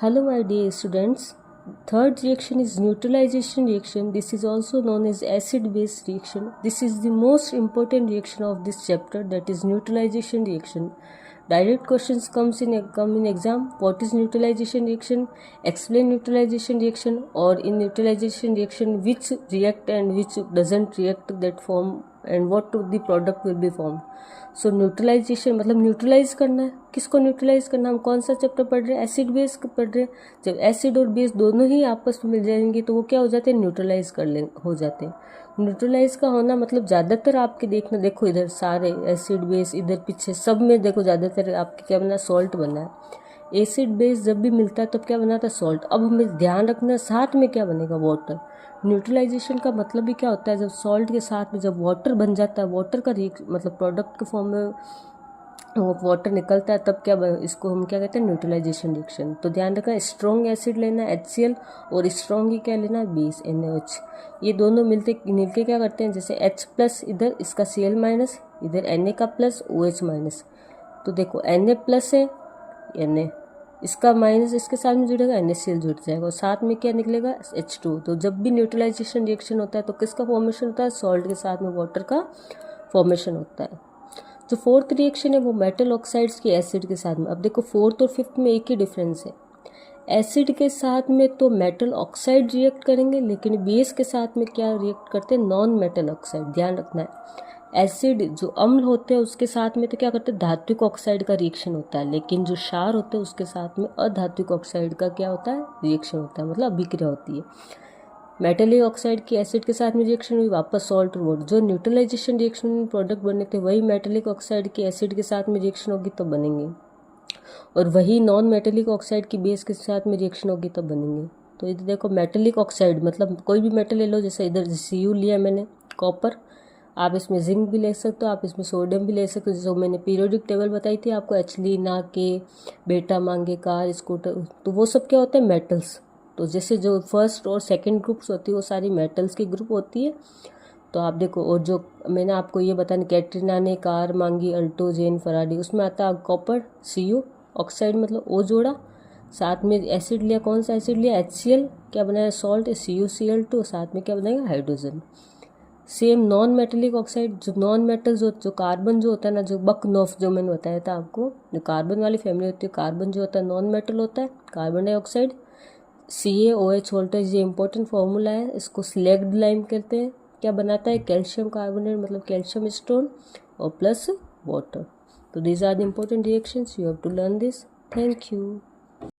Hello my dear students. Third reaction is neutralization reaction. This is also known as acid-base reaction. This is the most important reaction of this chapter, that is neutralization reaction. Direct questions come in exam. What is neutralization reaction? Explain neutralization reaction, or in neutralization reaction which react and which doesn't react that form and what the product will be formed. So neutralization मतलब neutralize करना है. किसको neutralise करना? हम कौन सा chapter पढ़ रहे हैं? एसिड बेस पढ़ रहे हैं. जब एसिड और बेस दोनों ही आपस में मिल जाएंगे तो वो क्या हो जाते हैं? न्यूट्रलाइज हो जाते हैं. न्यूट्रलाइज का होना मतलब ज़्यादातर आपके देखो इधर सारे एसिड बेस इधर पीछे सब में देखो ज़्यादातर आपके क्या बना? सॉल्ट बना है. एसिड बेस जब भी मिलता है तब क्या बनाता है? सॉल्ट. अब हमें ध्यान रखना साथ में क्या बनेगा? वाटर. न्यूट्रलाइजेशन का मतलब भी क्या होता है? जब सॉल्ट के साथ में जब वाटर बन जाता है, वाटर का मतलब प्रोडक्ट के फॉर्म में वो वाटर निकलता है, तब इसको हम क्या कहते हैं? Neutralization reaction. तो ध्यान रखना, स्ट्रॉन्ग एसिड लेना है HCl और स्ट्रॉन्ग ही क्या लेना है? Base NaOH. ये दोनों मिलके क्या करते हैं? जैसे H प्लस इधर इसका Cl माइनस, इधर Na का प्लस OH माइनस. तो देखो Na प्लस है, Na इसका माइनस इसके साथ में जुड़ेगा, NaCl जुड़ जाएगा और साथ में क्या निकलेगा? H2. तो जब भी न्यूट्रलाइजेशन रिएक्शन होता है तो किसका फॉर्मेशन होता है? सॉल्ट के साथ में वाटर का फॉर्मेशन होता है. जो फोर्थ रिएक्शन है वो मेटल ऑक्साइड्स की एसिड के साथ में. अब देखो फोर्थ और फिफ्थ में एक ही डिफरेंस है. एसिड के साथ में तो मेटल ऑक्साइड रिएक्ट करेंगे, लेकिन बेस के साथ में क्या रिएक्ट करते हैं? Non metal oxide. ध्यान रखना है, एसिड जो अम्ल होते हैं उसके साथ में तो क्या करते हैं? धात्विक ऑक्साइड का रिएक्शन होता है, लेकिन जो क्षार होते हैं उसके साथ में अधात्विक ऑक्साइड का क्या होता है? रिएक्शन होता है, मतलब अभिक्रिया होती है. मेटलिक ऑक्साइड की एसिड के साथ में रिएक्शन हुई, वापस सॉल्ट और वाटर. जो न्यूट्रलाइजेशन रिएक्शन में प्रोडक्ट बने थे वही मेटलिक ऑक्साइड की एसिड के साथ में रिएक्शन होगी तो बनेंगे, और वही नॉन मेटलिक ऑक्साइड की बेस के साथ में रिएक्शन होगी तब बनेंगे. तो इधर देखो मेटलिक ऑक्साइड मतलब कोई भी मेटल ले लो, जैसे इधर Cu लिया मैंने, कॉपर. आप इसमें जिंक भी ले सकते हो, आप इसमें सोडियम भी ले सकते हो. जो मैंने पीरियोडिक टेबल बताई थी आपको, HLi, Na, K, बेटा मांगे कार स्कूटर, तो वो सब क्या होते हैं? मेटल्स. तो जैसे जो फर्स्ट और सेकंड ग्रुप्स होती है वो सारी मेटल्स की ग्रुप होती है. तो आप देखो, और जो मैंने आपको ये बताया, कैटरीना ने कार मांगी, अल्टो, जेन, फराडी, उसमें आता है कॉपर, Cu ऑक्साइड मतलब O जोड़ा, साथ में एसिड लिया. कौन सा एसिड लिया? HCl. क्या बनाया? सॉल्ट, CuCl2, साथ में क्या बनाएगा? Hydrogen. Same non metallic oxide, जो नॉन मेटल जो कार्बन जो होता है ना, जो बकनोफ जो मैंने बताया था आपको, जो कार्बन वाली फैमिली होती है, कार्बन जो होता है नॉन मेटल होता है, कार्बन डाइऑक्साइड. CaOH वोल्टेज, ये इंपॉर्टेंट फार्मूला है, इसको स्लैग्ड लाइम कहते हैं. क्या बनाता है? कैल्शियम कार्बोनेट मतलब कैल्शियम स्टोन और प्लस वाटर. तो these are the important reactions, you have to learn this. Thank you.